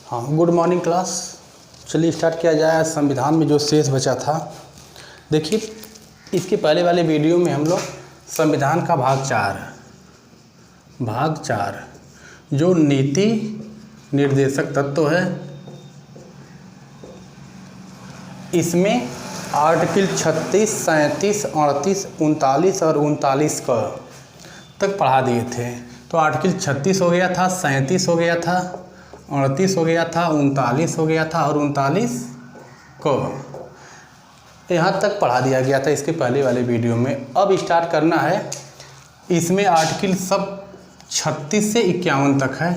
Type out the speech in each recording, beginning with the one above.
हाँ, good morning class. चलिए start किया जाए। संविधान में जो शेष बचा था, देखिए इसके पहले वाले वीडियो में हम लोग संविधान का भाग चार जो नीति निर्देशक तत्व है, इसमें आर्टिकल 36, 37, 38, 39 और 39 का तक पढ़ा दिए थे। तो आर्टिकल 36 हो गया था, 37 हो गया था, 38 हो गया था, 39 हो गया था और 39 को यहाँ तक पढ़ा दिया गया था इसके पहले वाले वीडियो में। अब स्टार्ट करना है, इसमें आर्टिकल सब 36 से 51 तक है।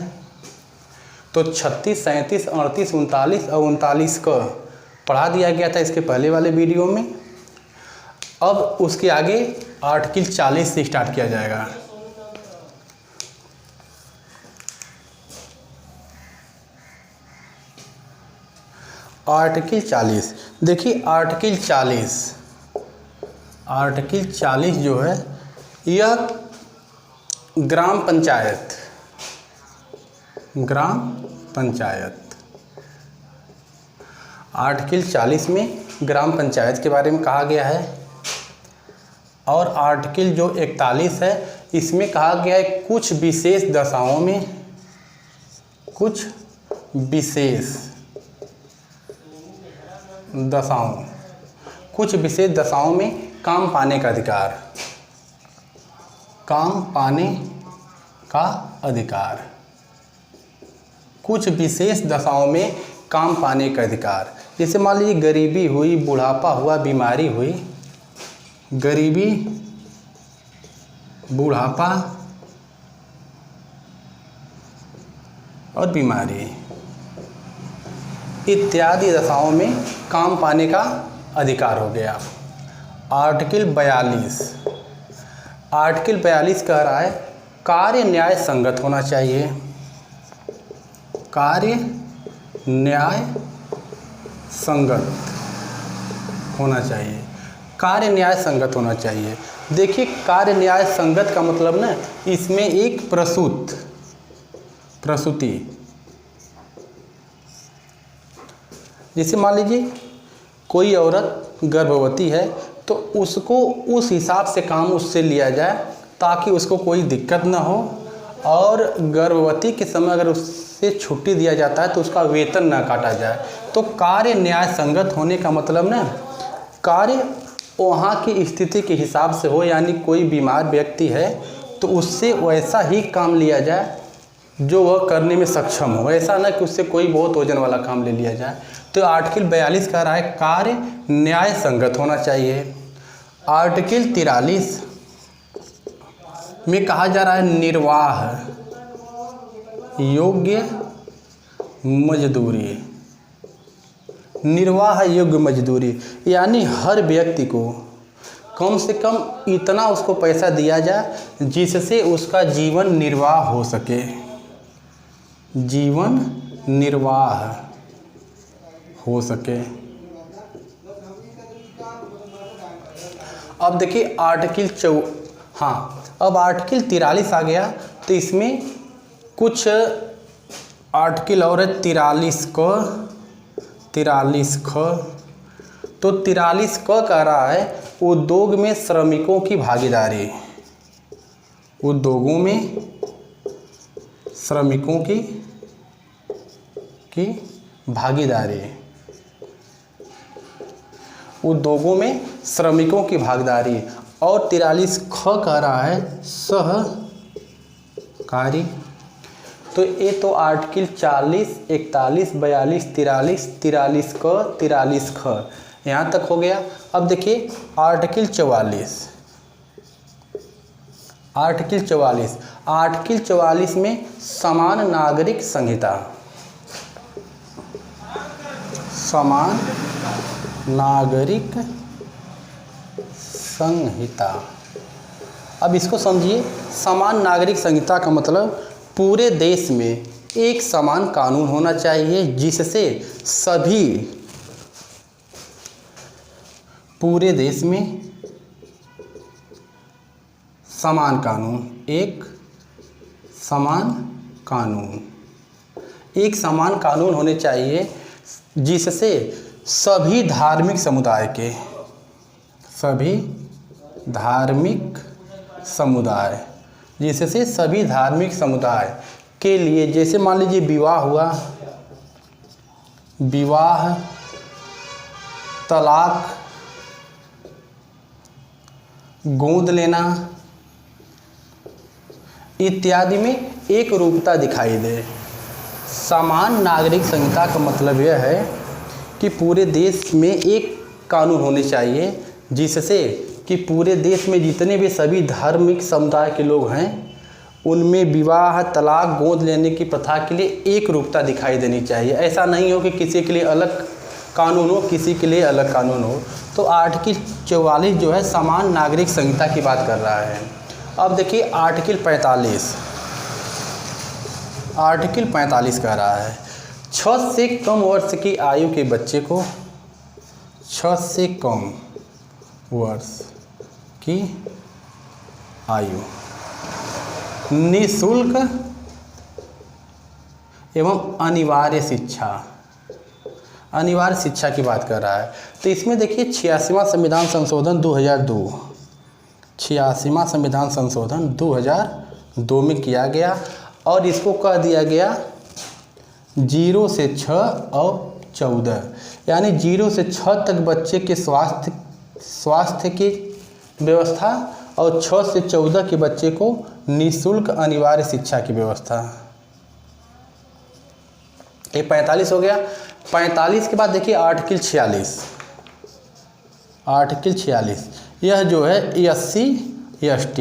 तो 36, 37, 38, 39 और 39 को पढ़ा दिया गया था इसके पहले वाले वीडियो में। अब उसके आगे आर्टिकल 40 से स्टार्ट किया जाएगा। आर्टिकल 40, देखिए आर्टिकल 40 जो है यह ग्राम पंचायत आर्टिकल 40 में ग्राम पंचायत के बारे में कहा गया है। और आर्टिकल जो 41 है, इसमें कहा गया है कुछ विशेष दशाओं में काम पाने का अधिकार, कुछ विशेष दशाओं में काम पाने का अधिकार। जैसे मान लीजिए गरीबी हुई, बुढ़ापा हुआ, बीमारी हुई, गरीबी, बुढ़ापा और बीमारी इत्यादि दशाओं में काम पाने का अधिकार हो गया। आर्टिकल 42 कह रहा है कार्य न्याय संगत होना चाहिए। कार्य न्याय संगत होना चाहिए। देखिए कार्य न्याय संगत का मतलब ना, इसमें एक प्रसूति, जैसे मान लीजिए कोई औरत गर्भवती है तो उसको उस हिसाब से काम उससे लिया जाए ताकि उसको कोई दिक्कत ना हो, और गर्भवती के समय अगर उससे छुट्टी दिया जाता है तो उसका वेतन ना काटा जाए। तो कार्य न्याय संगत होने का मतलब ना, कार्य वहाँ की स्थिति के हिसाब से हो, यानी कोई बीमार व्यक्ति है तो उससे वैसा ही काम लिया जाए जो वह करने में सक्षम हो, ऐसा ना कि उससे कोई बहुत वजन वाला काम ले लिया जाए। तो आर्टिकल 42 कह रहा है कार्य न्याय संगत होना चाहिए। आर्टिकल 43 में कहा जा रहा है निर्वाह योग्य मजदूरी, यानी हर व्यक्ति को कम से कम इतना उसको पैसा दिया जाए जिससे उसका जीवन निर्वाह हो सके। अब देखिए अब आर्टिकल 43 आ गया, तो इसमें कुछ आर्टिकल और है 43 क। तो 43 क कह रहा है उद्योग में श्रमिकों की भागीदारी, उद्योगों में श्रमिकों की भागीदारी। और 43 ख कह रहा है सहकारी। तो ये तो आर्टिकल 40, 41, 42, 43 क, 43 ख यहाँ तक हो गया। अब देखिए आर्टिकल 44 में समान नागरिक संहिता। अब इसको समझिए, समान नागरिक संहिता का मतलब पूरे देश में एक समान कानून होना चाहिए जिससे सभी पूरे देश में समान कानून, एक समान कानून होने चाहिए जिससे सभी धार्मिक समुदाय के लिए, जैसे मान लीजिए विवाह हुआ, विवाह, तलाक, गोद लेना इत्यादि में एक रूपता दिखाई दे। समान नागरिक संहिता का मतलब यह है कि पूरे देश में एक कानून होने चाहिए जिससे कि पूरे देश में जितने भी सभी धार्मिक समुदाय के लोग हैं उनमें विवाह, तलाक, गोद लेने की प्रथा के लिए एक रूपता दिखाई देनी चाहिए। ऐसा नहीं हो कि किसी के लिए अलग कानून हो, किसी के लिए अलग कानून हो। तो आर्टिकल 44 जो है समान नागरिक संहिता की बात कर रहा है। अब देखिए आर्टिकल 45 कह रहा है 6 से कम वर्ष की आयु के बच्चे को, 6 से कम वर्ष की आयु, निःशुल्क एवं अनिवार्य शिक्षा की बात कर रहा है। तो इसमें देखिए 86वां संविधान संशोधन 2002, 86वां संविधान संशोधन 2002 में किया गया और इसको कह दिया गया 0 से 6 और 14, यानी 0 से 6 तक बच्चे के स्वास्थ्य की व्यवस्था और 6 से 14 के बच्चे को निःशुल्क अनिवार्य शिक्षा की व्यवस्था। ये 45 हो गया। 45 के बाद देखिए आर्टिकल 46, यह जो है SC ST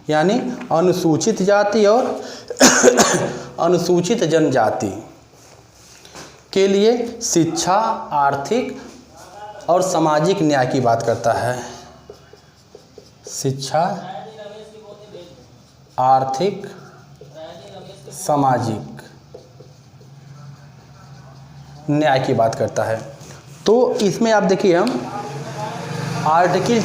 यानी अनुसूचित जाति और अनुसूचित जनजाति के लिए शिक्षा, आर्थिक और सामाजिक न्याय की बात करता है। शिक्षा, आर्थिक, सामाजिक न्याय की बात करता है। तो इसमें आप देखिए हम आर्टिकल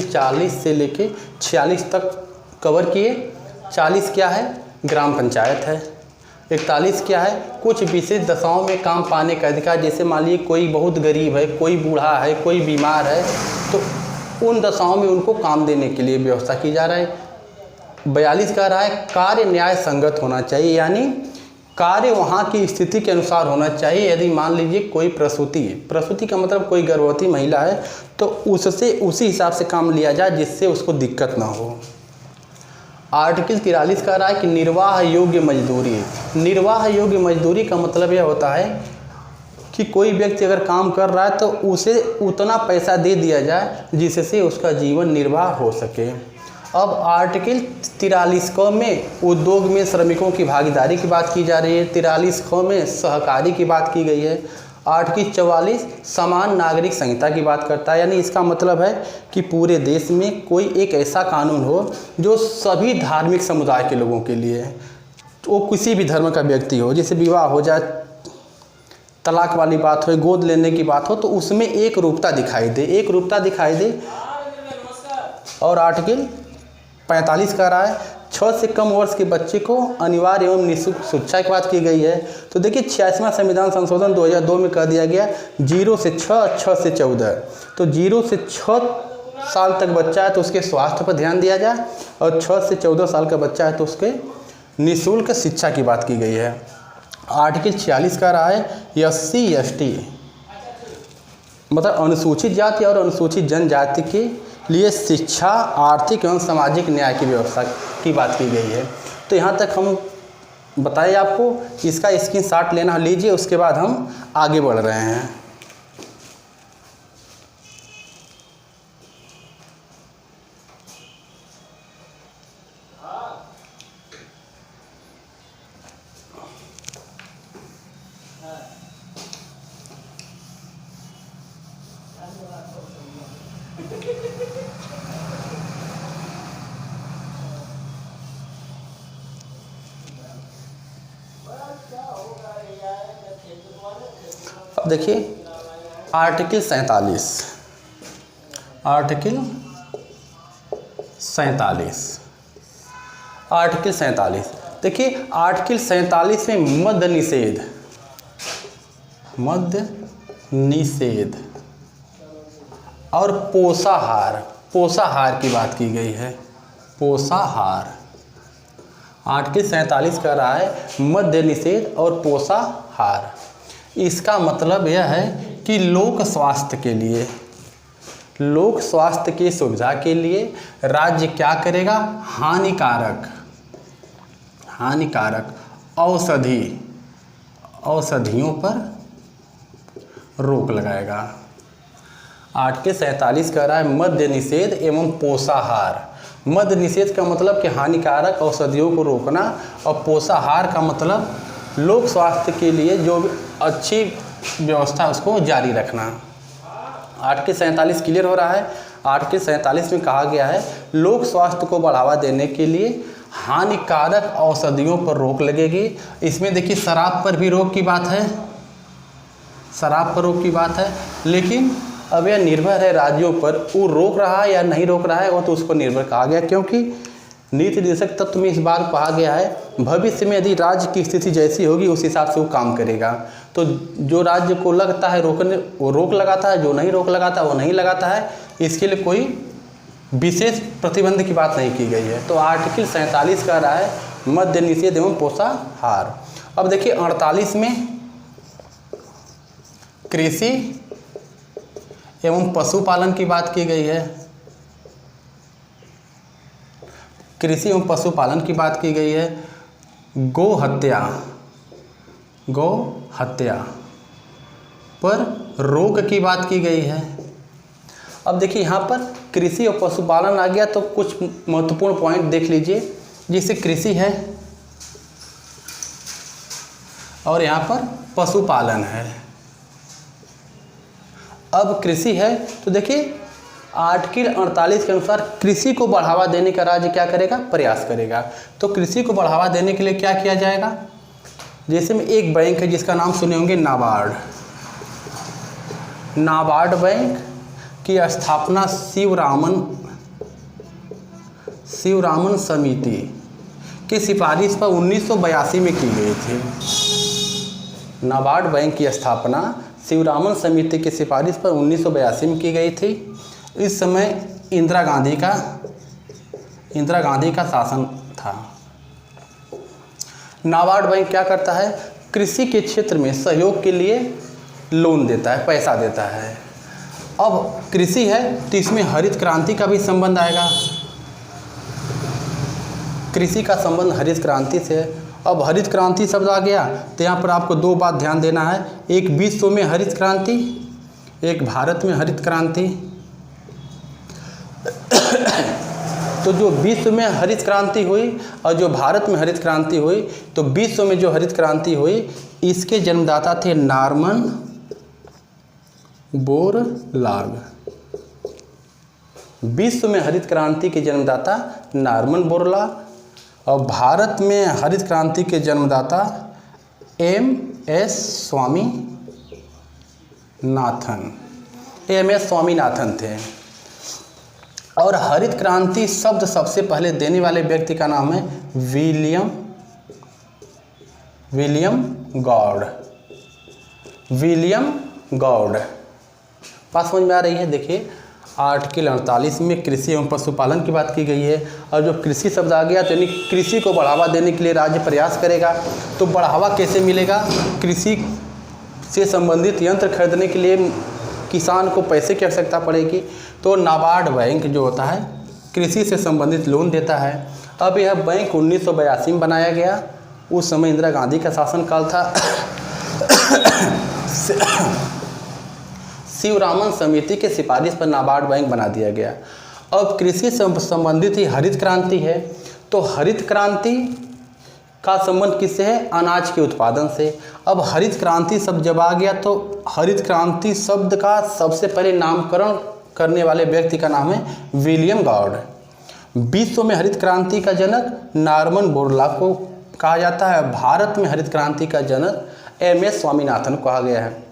40 से लेके 46 तक कवर किए। 40 क्या है? ग्राम पंचायत है। 41 क्या है? कुछ विशेष दशाओं में काम पाने का अधिकार, जैसे मान लीजिए कोई बहुत गरीब है, कोई बूढ़ा है, कोई बीमार है, तो उन दशाओं में उनको काम देने के लिए व्यवस्था की जा रहा है। 42 कह रहा है कार्य न्याय संगत होना चाहिए, यानी कार्य वहाँ की स्थिति के अनुसार होना चाहिए। यदि मान लीजिए कोई प्रसूति का मतलब कोई गर्भवती महिला है तो उससे उसी हिसाब से काम लिया जाए जिससे उसको दिक्कत ना हो। आर्टिकल 43 कह रहा है कि निर्वाह योग्य मजदूरी का मतलब यह होता है कि कोई व्यक्ति अगर काम कर रहा है तो उसे उतना पैसा दे दिया जाए जिससे उसका जीवन निर्वाह हो सके। अब आर्टिकल 43 क में उद्योग में श्रमिकों की भागीदारी की बात की जा रही है। 43 ख में सहकारी की बात की गई है। आर्टिकल 44 समान नागरिक संहिता की बात करता है, यानी इसका मतलब है कि पूरे देश में कोई एक ऐसा कानून हो जो सभी धार्मिक समुदाय के लोगों के लिए, वो किसी भी धर्म का व्यक्ति हो, जैसे विवाह हो जाए, तलाक वाली बात हो, गोद लेने की बात हो, तो उसमें एक रूपता दिखाई दे। और आर्टिकल 45 कह रहा है 6 से कम वर्ष के बच्चे को अनिवार्य एवं निःशुल्क शिक्षा की बात की गई है। तो देखिए 86वां संविधान संशोधन 2002 में कह दिया गया 0 से 6, 6 से 14। तो 0 से 6 साल तक बच्चा है तो उसके स्वास्थ्य पर ध्यान दिया जाए, और 6 से 14 साल का बच्चा है तो उसके निःशुल्क शिक्षा की बात की गई है। आर्टिकल 46 कह रहा है SC ST मतलब अनुसूचित जाति और अनुसूचित जनजाति के लिए शिक्षा, आर्थिक एवं सामाजिक न्याय की व्यवस्था की बात की गई है। तो यहाँ तक हम बताए आपको, इसका स्क्रीनशॉट लेना लीजिए, उसके बाद हम आगे बढ़ रहे हैं। अब देखिए आर्टिकल 47। देखिए आर्टिकल 47 में मद्य निषेध और पोषाहार की बात की गई है। पोषाहार, आर्टिकल 47 कह रहा है मद्य निषेध और पोषाहार। इसका मतलब यह है कि लोक स्वास्थ्य की सुविधा के लिए राज्य क्या करेगा, हानिकारक औषधियों पर रोक लगाएगा। आर्टिकल 47 कह रहा है मद्य निषेध एवं पोषाहार। मद्य निषेध का मतलब कि हानिकारक औषधियों को रोकना, और पोषाहार का मतलब लोक स्वास्थ्य के लिए जो अच्छी व्यवस्था उसको जारी रखना। आर्टिकल 47 क्लियर हो रहा है। आर्टिकल 47 में कहा गया है लोक स्वास्थ्य को बढ़ावा देने के लिए हानिकारक औषधियों पर रोक लगेगी। इसमें देखिए शराब पर भी रोक की बात है, लेकिन अब यह निर्भर है राज्यों पर, वो रोक रहा है या नहीं रोक रहा है, वो तो उसको निर्भर कहा गया, क्योंकि नीति निर्देशक तत्व में इस बार कहा गया है भविष्य में यदि राज्य की स्थिति जैसी होगी उस हिसाब से वो काम करेगा। तो जो राज्य को लगता है रोकने वो रोक लगाता है, जो नहीं रोक लगाता वो नहीं लगाता है। इसके लिए कोई विशेष प्रतिबंध की बात नहीं की गई है। तो आर्टिकल 47 कह रहा है मद्य निषेध एवं पोषाहार। अब देखिए 48 में कृषि एवं पशुपालन की बात की गई है। कृषि एवं पशुपालन की बात की गई है। गौ हत्या पर रोक की बात की गई है। अब देखिए यहाँ पर कृषि और पशुपालन आ गया, तो कुछ महत्वपूर्ण पॉइंट देख लीजिए। जैसे कृषि है और यहाँ पर पशुपालन है। अब कृषि है तो देखिए आर्टिकल 48 के अनुसार कृषि को बढ़ावा देने का राज्य क्या करेगा, प्रयास करेगा। तो कृषि को बढ़ावा देने के लिए क्या किया जाएगा, जैसे में एक बैंक है जिसका नाम सुने होंगे नाबार्ड बैंक की स्थापना शिवरामन समिति की सिफारिश पर 1982 में की गई थी। नाबार्ड बैंक की स्थापना शिवरामन समिति की सिफारिश पर 1982 में की गई थी। इस समय इंदिरा गांधी का शासन था। नाबार्ड बैंक क्या करता है, कृषि के क्षेत्र में सहयोग के लिए लोन देता है, पैसा देता है। अब कृषि है तो इसमें हरित क्रांति का भी संबंध आएगा। कृषि का संबंध हरित क्रांति से है। अब हरित क्रांति शब्द आ गया तो यहाँ पर आपको दो बात ध्यान देना है, एक विश्व में हरित क्रांति, एक भारत में हरित क्रांति। तो जो विश्व में हरित क्रांति हुई और जो भारत में हरित क्रांति हुई, तो विश्व में जो हरित क्रांति हुई इसके जन्मदाता थे नॉर्मन बोरलाग। विश्व में हरित क्रांति के जन्मदाता नॉर्मन बोरलाग, और भारत में हरित क्रांति के जन्मदाता एम.एस. स्वामीनाथन थे। और हरित क्रांति शब्द सबसे पहले देने वाले व्यक्ति का नाम है विलियम गॉड। बात समझ में आ रही है। देखिए आर्टिकल 48 में कृषि एवं पशुपालन की बात की गई है, और जो कृषि शब्द आ गया तो यानी कृषि को बढ़ावा देने के लिए राज्य प्रयास करेगा। तो बढ़ावा कैसे मिलेगा, कृषि से संबंधित यंत्र खरीदने के लिए किसान को पैसे की आवश्यकता पड़ेगी। तो नाबार्ड बैंक जो होता है कृषि से संबंधित लोन देता है। अब यह बैंक 1982 में बनाया गया, उस समय इंदिरा गांधी का शासनकाल था। शिवरामन समिति के सिफारिश पर नाबार्ड बैंक बना दिया गया। अब कृषि से संबंधित ही हरित क्रांति है, तो हरित क्रांति का संबंध किससे है, अनाज के उत्पादन से। अब हरित क्रांति शब्द जब आ गया तो हरित क्रांति शब्द का सबसे पहले नामकरण करने वाले व्यक्ति का नाम है विलियम गॉड। विश्व में हरित क्रांति का जनक नॉर्मन बोरलाग को कहा जाता है। भारत में हरित क्रांति का जनक एम.एस. स्वामीनाथन को कहा गया है।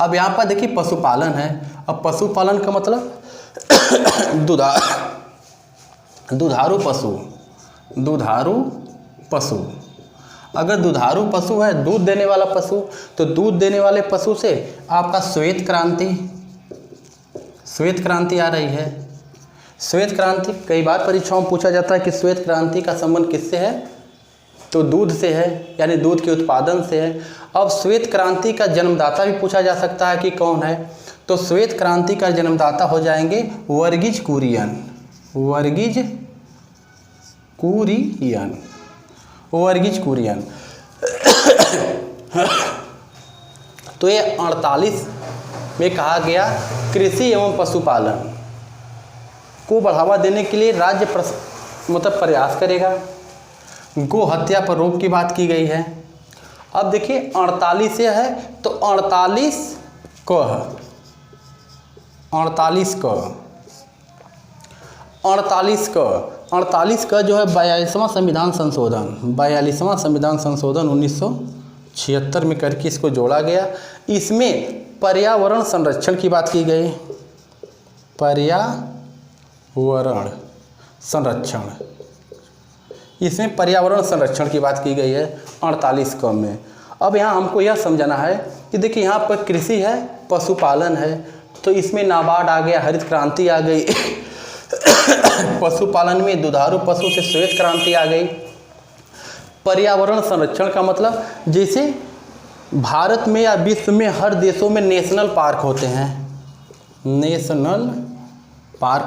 अब यहाँ पर देखिए पशुपालन है। अब पशुपालन का मतलब दुधारू पशु। अगर दुधारू पशु है, दूध देने वाला पशु, तो दूध देने वाले पशु से आपका श्वेत क्रांति आ रही है। श्वेत क्रांति कई बार परीक्षाओं में पूछा जाता है कि श्वेत क्रांति का संबंध किससे है, तो दूध से है, यानी दूध के उत्पादन से है। अब श्वेत क्रांति का जन्मदाता भी पूछा जा सकता है कि कौन है, तो श्वेत क्रांति का जन्मदाता हो जाएंगे वर्गीज कुरियन। तो ये 48 में कहा गया कृषि एवं पशुपालन को बढ़ावा देने के लिए राज्य प्रयास करेगा। गो हत्या पर रोक की बात की गई है। अब देखिए 48 है, तो 48 का जो है 42वां संविधान संशोधन 1976 में करके इसको जोड़ा गया। इसमें पर्यावरण संरक्षण की बात की गई, इसमें पर्यावरण संरक्षण की बात की गई है 48 क में। अब यहाँ हमको यह समझाना है कि देखिए यहाँ पर कृषि है, पशुपालन है, तो इसमें नाबार्ड आ गया, हरित क्रांति आ गई। पशुपालन में दुधारू पशु से श्वेत क्रांति आ गई। पर्यावरण संरक्षण का मतलब जैसे भारत में या विश्व में हर देशों में नेशनल पार्क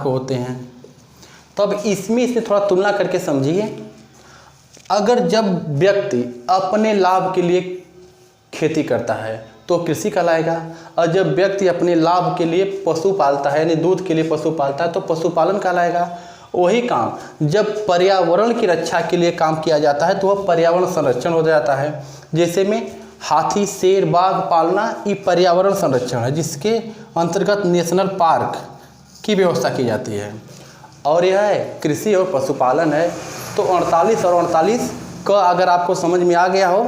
होते हैं, तब इसमें थोड़ा तुलना करके समझिए। अगर जब व्यक्ति अपने लाभ के लिए खेती करता है तो कृषि कहलाएगा, और जब व्यक्ति अपने लाभ के लिए पशु पालता है, यानी दूध के लिए पशु पालता है, तो पशुपालन कहलाएगा। वही काम जब पर्यावरण की रक्षा के लिए काम किया जाता है तो वह पर्यावरण संरक्षण हो जाता है। जैसे में हाथी, शेर, बाघ पालना ये पर्यावरण संरक्षण है, जिसके अंतर्गत नेशनल पार्क की व्यवस्था की जाती है। और यह है कृषि और पशुपालन है। तो 48 और 48 का अगर आपको समझ में आ गया हो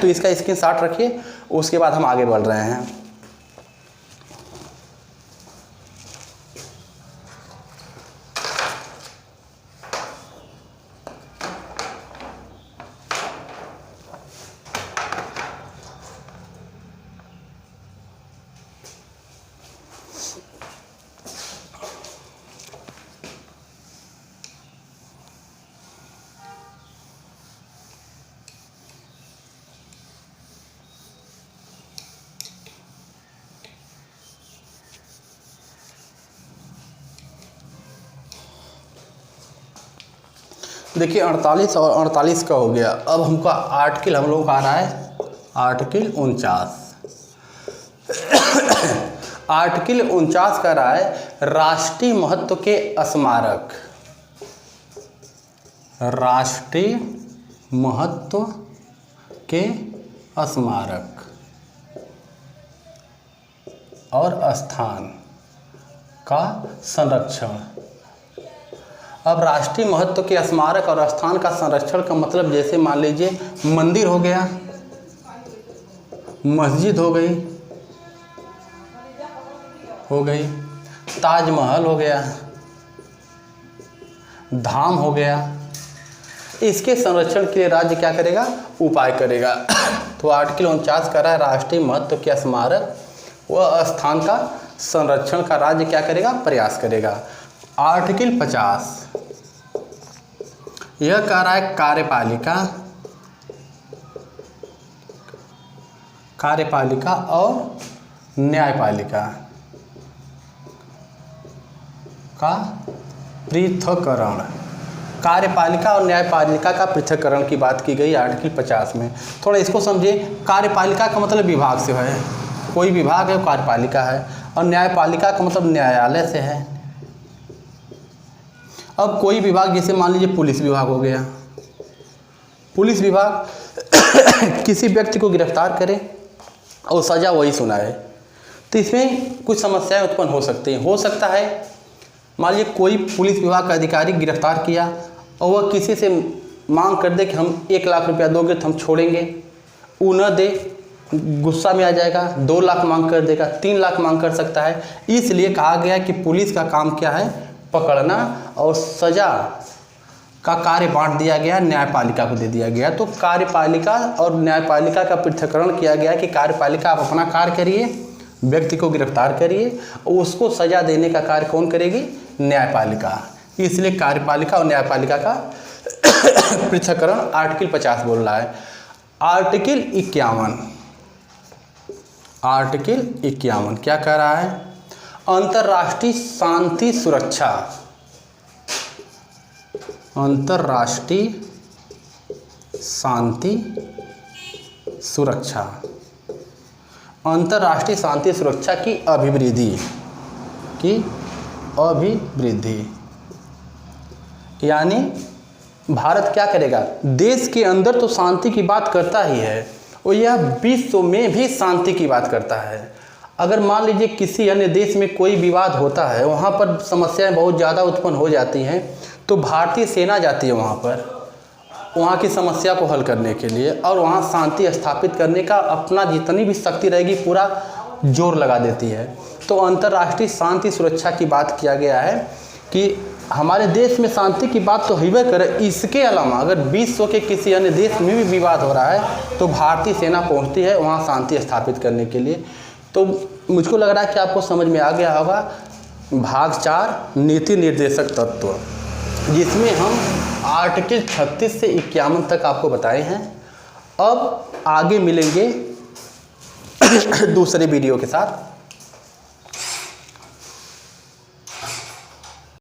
तो इसका स्क्रीनशॉट रखिए, उसके बाद हम आगे बढ़ रहे हैं। देखिए 48 और 48 का हो गया। अब हमको आर्टिकल हम लोग का आ रहा है आर्टिकल 49। आर्टिकल 49 का रहा है राष्ट्रीय महत्व के स्मारक। राष्ट्रीय महत्व के स्मारक और स्थान का संरक्षण। अब राष्ट्रीय महत्व के स्मारक और स्थान का संरक्षण का मतलब जैसे मान लीजिए मंदिर हो गया, मस्जिद हो गई, ताजमहल हो गया, धाम हो गया। इसके संरक्षण के लिए राज्य क्या करेगा, उपाय करेगा। तो आर्टिकल 49 कर रहा है राष्ट्रीय महत्व के स्मारक व स्थान का संरक्षण का राज्य क्या करेगा, प्रयास करेगा। आर्टिकल 50 यह कह रहा है कार्यपालिका और न्यायपालिका का पृथक्करण। कार्यपालिका और न्यायपालिका का पृथक्करण की बात की गई आर्टिकल 50 में। थोड़ा इसको समझिए। कार्यपालिका का मतलब विभाग से है, कोई विभाग है कार्यपालिका है, और न्यायपालिका का मतलब न्यायालय से है। अब कोई विभाग जैसे मान लीजिए पुलिस विभाग हो गया, पुलिस विभाग किसी व्यक्ति को गिरफ्तार करे और सज़ा वही सुनाए, तो इसमें कुछ समस्याएं उत्पन्न हो सकती हैं। हो सकता है मान लीजिए कोई पुलिस विभाग का अधिकारी गिरफ्तार किया और वह किसी से मांग कर दे कि हम 1 लाख रुपया दोगे तो हम छोड़ेंगे, वो न दे, गुस्सा में आ जाएगा, 2 लाख मांग कर देगा, 3 लाख मांग कर सकता है। इसलिए कहा गया कि पुलिस का काम क्या है, पकड़ना और सज़ा का कार्य बांट दिया गया, न्यायपालिका को दे दिया गया। तो कार्यपालिका और न्यायपालिका का पृथक्करण किया गया कि कार्यपालिका आप अपना कार्य करिए, व्यक्ति को गिरफ्तार करिए, और उसको सजा देने का कार्य कौन करेगी? न्यायपालिका। इसलिए कार्यपालिका और न्यायपालिका का पृथक्करण आर्टिकल 50 बोल रहा है। आर्टिकल 51 क्या कह रहा है? अंतर्राष्ट्रीय शांति सुरक्षा, अंतर्राष्ट्रीय शांति सुरक्षा, अंतर्राष्ट्रीय शांति सुरक्षा की अभिवृद्धि, यानी भारत क्या करेगा? देश के अंदर तो शांति की बात करता ही है और यह विश्व में भी शांति की बात करता है। अगर मान लीजिए किसी अन्य देश में कोई विवाद होता है, वहाँ पर समस्याएं बहुत ज़्यादा उत्पन्न हो जाती हैं, तो भारतीय सेना जाती है वहाँ पर, वहाँ की समस्या को हल करने के लिए, और वहाँ शांति स्थापित करने का अपना जितनी भी शक्ति रहेगी पूरा जोर लगा देती है। तो अंतर्राष्ट्रीय शांति सुरक्षा की बात किया गया है कि हमारे देश में शांति की बात तो हिबे करे, इसके अलावा अगर विश्व के किसी अन्य देश में भी विवाद हो रहा है तो भारतीय सेना पहुंचती है वहां शांति स्थापित करने के लिए। तो मुझको लग रहा है कि आपको समझ में आ गया होगा भाग 4 नीति निर्देशक तत्व, जिसमें हम आर्टिकल 36 से 51 तक आपको बताए हैं। अब आगे मिलेंगे दूसरे वीडियो के साथ।